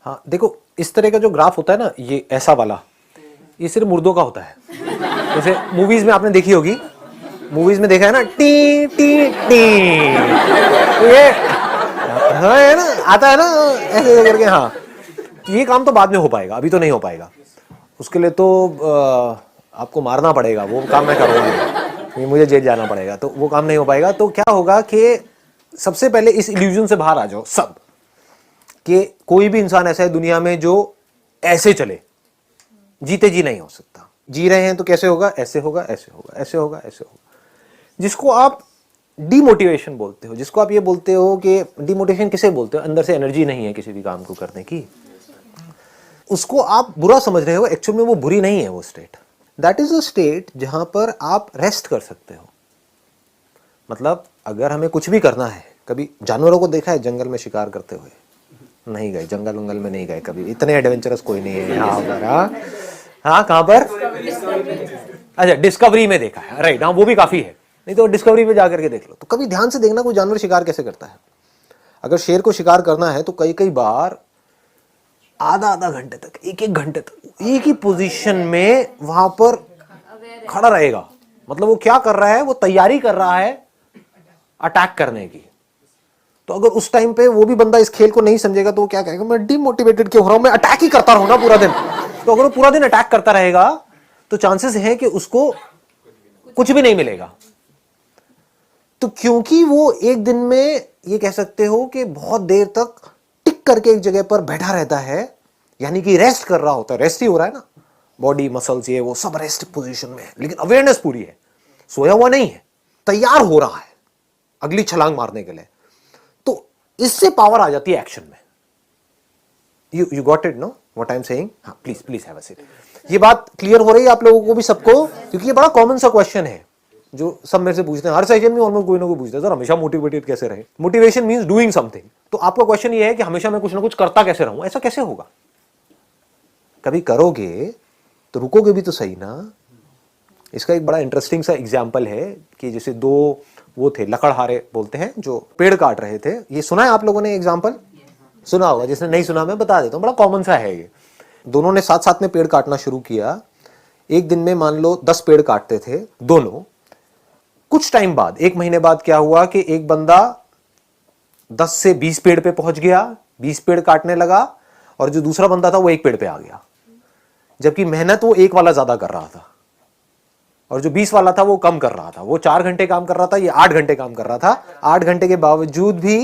हाँ देखो, इस तरह का जो ग्राफ होता है ना, ये ऐसा वाला, ये सिर्फ मुर्दों का होता है। जैसे मूवीज में आपने देखी होगी, मूवीज में देखा है ना, टी टी टी, ये हाँ है ना, आता है ना ऐसे करके। हाँ, ये काम तो बाद में हो पाएगा, अभी तो नहीं हो पाएगा। उसके लिए तो आपको मारना पड़ेगा, वो काम मैं करूँगा नहीं, ये मुझे जेल जाना पड़ेगा, तो वो काम नहीं हो पाएगा। तो क्या होगा कि सबसे पहले इस इल्यूजन से बाहर आ जाओ सब, कि कोई भी इंसान ऐसा है दुनिया में जो ऐसे चले, जीते जी नहीं हो सकता। जी रहे हैं तो कैसे होगा, ऐसे होगा, ऐसे होगा, ऐसे होगा, ऐसे होगा। जिसको आप डीमोटिवेशन बोलते हो, जिसको आप ये बोलते हो कि डीमोटिवेशन किसे बोलते हो, अंदर से एनर्जी नहीं है किसी भी काम को करने की, उसको आप बुरा समझ रहे हो। एक्चुअल में वो बुरी नहीं है, वो state, that is a state जहां पर आप रेस्ट कर सकते हो। मतलब अगर हमें कुछ भी करना है, कभी जानवरों को देखा है जंगल में शिकार करते हुए? नहीं गए, जंगल वंगल में नहीं गए कभी, इतने एडवेंचरस कोई नहीं है यहाँ पर। हाँ कहाँ पर? अच्छा, डिस्कवरी में देखा है, राइट। हाँ वो भी काफी है, नहीं तो डिस्कवरी में जाकर के देख लो। तो कभी ध्यान से देखना कोई जानवर शिकार कैसे करता है। अगर शेर को शिकार करना है तो कई कई बार आधा आधा घंटे तक, एक एक घंटे तक एक ही पोजीशन में वहां पर खड़ा रहेगा। मतलब वो क्या कर रहा है, वो तैयारी कर रहा है अटैक करने की। तो अगर उस टाइम पे वो भी बंदा इस खेल को नहीं समझेगा तो वो क्या कहेगा, मैं डिमोटिवेटेड क्यों हो रहा हूं, मैं अटैक ही करता रहूं ना पूरा दिन। तो अगर वो पूरा दिन अटैक करता रहेगा तो चांसेस है कि उसको कुछ भी नहीं मिलेगा। तो क्योंकि वो एक दिन में ये कह सकते हो कि बहुत देर तक टिक करके एक जगह पर बैठा रहता है, यानी कि रेस्ट कर रहा होता है, रेस्ट ही हो रहा है ना, बॉडी मसल्स ये वो सब रेस्ट पोजीशन में है, लेकिन अवेयरनेस पूरी है, सोया हुआ नहीं है, तैयार हो रहा है अगली छलांग मारने के लिए। तो इससे पावर आ जाती है एक्शन में। You got it know what I am saying? हाँ please please have a seat. ये बात क्लियर हो रही है आप लोगों को भी, सबको? क्योंकि ये बड़ा कॉमन सा क्वेश्चन है जो सब मेरे से पूछते हैं, हर सेशन में ऑलमोस्ट कोई ना कोई पूछता है, सर हमेशा मोटिवेटेड कैसे रहे? Motivation means doing something. तो आपका क्वेश्चन ये है कि हमेशा मैं कुछ ना कुछ करता कैसे रहूं? ऐसा कैसे होगा? कभी करोगे तो रुकोगे भी तो सही ना। इसका एक बड़ा इंटरेस्टिंग सा एग्जाम्पल है कि जैसे दो वो थे, लकड़हारे बोलते हैं, जो पेड़ काट रहे थे। ये सुना है आप लोगों ने? एग्जाम्पल सुना होगा, जिसने नहीं सुना मैं बता देता हूँ, बड़ा कॉमन सा है ये। दोनों ने साथ साथ में पेड़ काटना शुरू किया। एक दिन में मान लो 10 पेड़ काटते थे दोनों। कुछ टाइम बाद, एक महीने बाद क्या हुआ कि एक बंदा 10 से 20 पेड़ पे पहुंच गया, 20 पेड़ काटने लगा, और जो दूसरा बंदा था वो एक पेड़ पे आ गया। जबकि मेहनत वो एक वाला ज्यादा कर रहा था, और जो 20 वाला था वो कम कर रहा था। वो 4 घंटे काम कर रहा था, ये 8 घंटे काम कर रहा था। 8 घंटे के बावजूद भी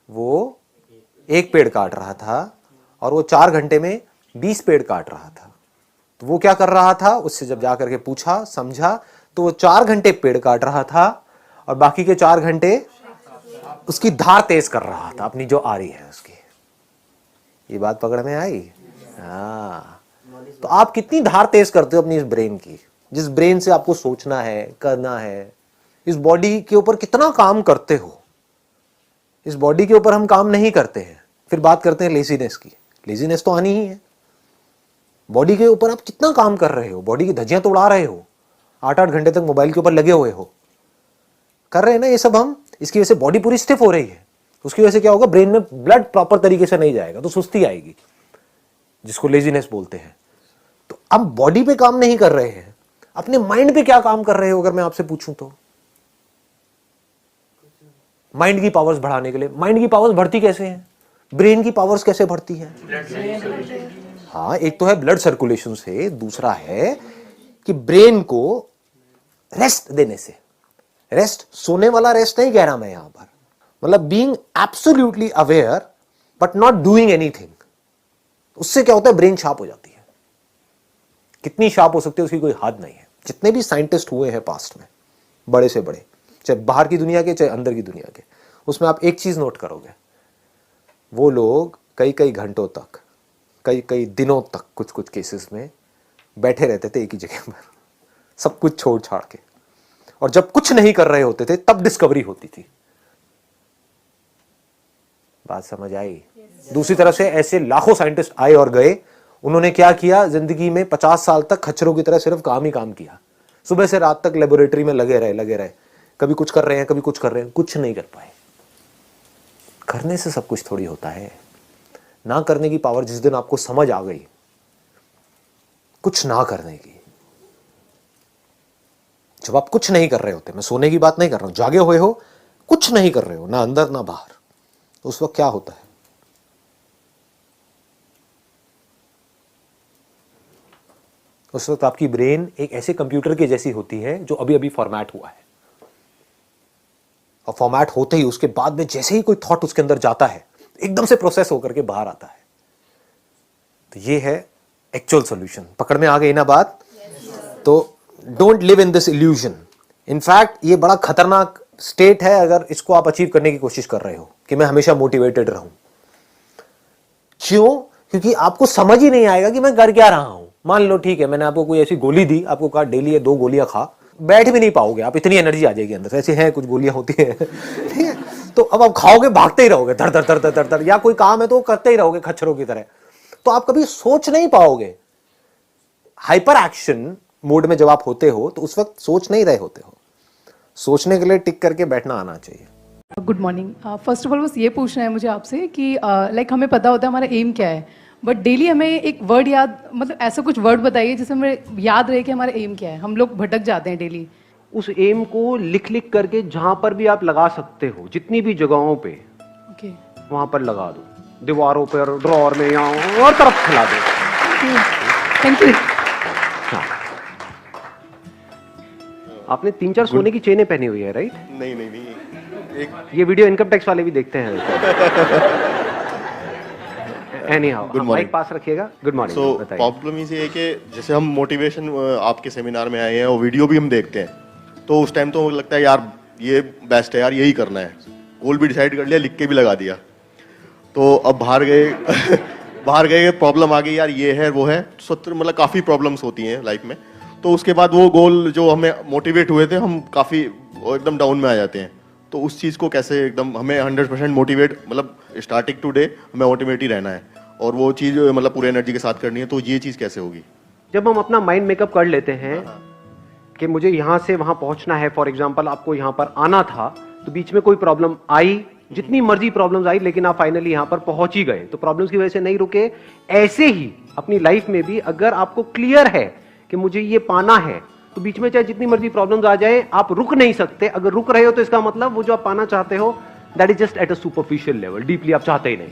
वो एक पेड़ काट रहा था, और वो 4 घंटे में 20 पेड़ काट रहा था। तो वो क्या कर रहा था, उससे जब जाकर के पूछा, समझा, तो वो 4 घंटे पेड़ काट रहा था, और बाकी के 4 घंटे उसकी धार तेज कर रहा था, अपनी जो आ रही है उसकी। ये बात पकड़ में आई? हाँ। तो आप कितनी धार तेज करते हो अपनी इस ब्रेन की, जिस ब्रेन से आपको सोचना है, करना है। इस बॉडी के ऊपर कितना काम करते हो? इस बॉडी के ऊपर हम काम नहीं करते हैं। फिर बात करते हैं लेजीनेस की। लेजीनेस तो आनी ही है। बॉडी के ऊपर आप कितना काम कर रहे हो, बॉडी की धज्जियां तो उड़ा रहे हो, 8-8 घंटे तक मोबाइल के ऊपर लगे हुए हो, कर रहे हैं ना ये सब हम। इसकी वजह से बॉडी पूरी स्टिफ हो रही है। उसकी वजह से क्या होगा, ब्रेन में ब्लड प्रॉपर तरीके से नहीं जाएगा, तो सुस्ती आएगी, जिसको लेजीनेस बोलते हैं। तो अब बॉडी पे काम नहीं कर रहे हैं, अपने माइंड पे क्या काम कर रहे हो अगर मैं आपसे पूछूं तो? माइंड की पावर्स बढ़ाने के लिए। माइंड की पावर्स बढ़ती कैसे हैं? ब्रेन की पावर्स कैसे बढ़ती हैं? हाँ, एक तो है ब्लड सर्कुलेशन से, दूसरा है कि ब्रेन को रेस्ट देने से। रेस्ट सोने वाला रेस्ट नहीं कह रहा मैं यहां पर, मतलब being absolutely aware but not doing anything. उससे क्या होता है, ब्रेन शार्प हो जाती है। कितनी शार्प हो सकती है उसकी कोई हद नहीं है। जितने भी साइंटिस्ट हुए हैं पास्ट में, बड़े से बड़े, चाहे बाहर की दुनिया के चाहे अंदर की दुनिया के, उसमें आप एक चीज नोट करोगे, वो लोग कई कई घंटों तक, कई कई दिनों तक कुछ कुछ केसेस में बैठे रहते थे एक ही जगह पर, सब कुछ छोड़ छाड़ के। और जब कुछ नहीं कर रहे होते थे तब डिस्कवरी होती थी। बात समझ आई? दूसरी तरफ से ऐसे लाखों साइंटिस्ट आए और गए। उन्होंने क्या किया, जिंदगी में 50 साल तक खच्चरों की तरह सिर्फ काम ही काम किया। सुबह से रात तक लेबोरेटरी में लगे रहे। कभी कुछ कर रहे हैं, कभी कुछ कर रहे हैं, कुछ नहीं कर पाए। करने से सब कुछ थोड़ी होता है। ना करने की पावर जिस दिन आपको समझ आ गई, कुछ ना करने की, जब आप कुछ नहीं कर रहे होते, मैं सोने की बात नहीं कर रहा हूं, जागे हुए हो, कुछ नहीं कर रहे हो, ना अंदर ना बाहर, तो उस वक्त क्या होता है? उस वक्त आपकी ब्रेन एक ऐसे कंप्यूटर के जैसी होती है जो अभी अभी फॉर्मेट हुआ है, और फॉर्मेट होते ही उसके बाद में जैसे ही कोई थॉट उसके अंदर जाता है, एकदम से प्रोसेस होकर के बाहर आता है। तो ये है एक्चुअल सॉल्यूशन। पकड़ में आ गई ना बात? तो don't live in this illusion. In fact ये बड़ा खतरनाक स्टेट है अगर इसको आप अचीव करने की कोशिश कर रहे हो कि मैं हमेशा मोटिवेटेड रहूं। क्यों? क्योंकि आपको समझ ही नहीं आएगा कि मैं कर क्या रहा हूं। मान लो ठीक है, मैंने आपको कोई ऐसी गोली दी, आपको कहा डेली ये 2 गोलियां खा, बैठ भी नहीं पाओगे आप, इतनी एनर्जी आ जाएगी अंदर। ऐसे हैं कुछ गोलियां होती है ठीक है, तो अब आप खाओगे, भागते ही रहोगे धड़ धड़ धड़ धड़ धड़, या कोई काम है तो करते ही रहोगे खच्चरों की तरह, तो आप कभी सोच नहीं पाओगे। हाइपर एक्शन मोड में जब आप होते हो तो उस वक्त सोच नहीं रहे होते हो। सोचने के लिए टिक करके बैठना आना चाहिए। Good morning. First of all बस ये पूछना है मुझे आपसे कि लाइक हमें पता होता है हमारा एम क्या है, बट डेली हमें एक वर्ड याद, मतलब ऐसा कुछ वर्ड बताइए जिससे हमें याद रहे कि हमारा एम क्या है। हम लोग भटक जाते हैं डेली। उस एम को लिख लिख करके जहां पर भी आप लगा सकते हो, जितनी भी जगहों पे, ओके, वहां पर लगा दो, दीवारों पर, ड्रॉअर में, या और तरफ खिला दो। Thank you. आपने 3-4 सोने की चेनें पहनी हुई है, राइट? नहीं नहीं नहीं, ये वीडियो इनकम टैक्स वाले भी देखते हैं। एनीहाउ, माइक पास रखिएगा। Good morning. सो बताइए। प्रॉब्लम ये है कि जैसे हम मोटिवेशन आपके सेमिनार में आए हैं और वीडियो भी हम देखते हैं, तो उस टाइम तो लगता है यार ये बेस्ट है यार, यही करना है, गोल भी डिसाइड कर लिया, लिख के भी लगा दिया। तो अब बाहर गए बाहर गए, प्रॉब्लम आ गई यार, ये है वो है, मतलब काफ़ी प्रॉब्लम्स होती हैं लाइफ में। तो उसके बाद वो गोल जो हमें मोटिवेट हुए थे, हम काफ़ी एकदम डाउन में आ जाते हैं। तो उस चीज़ को कैसे एकदम हमें 100% मोटिवेट, मतलब स्टार्टिंग टू डे हमें मोटिवेट ही रहना है और वो चीज़ मतलब पूरे एनर्जी के साथ करनी है, तो ये चीज़ कैसे होगी? जब हम अपना माइंड मेकअप कर लेते हैं कि मुझे यहाँ से वहाँ पहुँचना है, फॉर एग्जाम्पल आपको यहाँ पर आना था, तो बीच में कोई प्रॉब्लम आई, जितनी मर्जी प्रॉब्लम्स आई, लेकिन आप फाइनली यहाँ पर पहुंच ही गए। तो प्रॉब्लम्स की वजह से नहीं रुके। ऐसे ही अपनी लाइफ में भी अगर आपको क्लियर है कि मुझे ये पाना है, तो बीच में चाहे जितनी मर्जी प्रॉब्लम्स आ जाए, आप रुक नहीं सकते। अगर रुक रहे हो तो इसका मतलब वो जो आप पाना चाहते हो, that is just at a superficial level, deeply आप चाहते ही नहीं।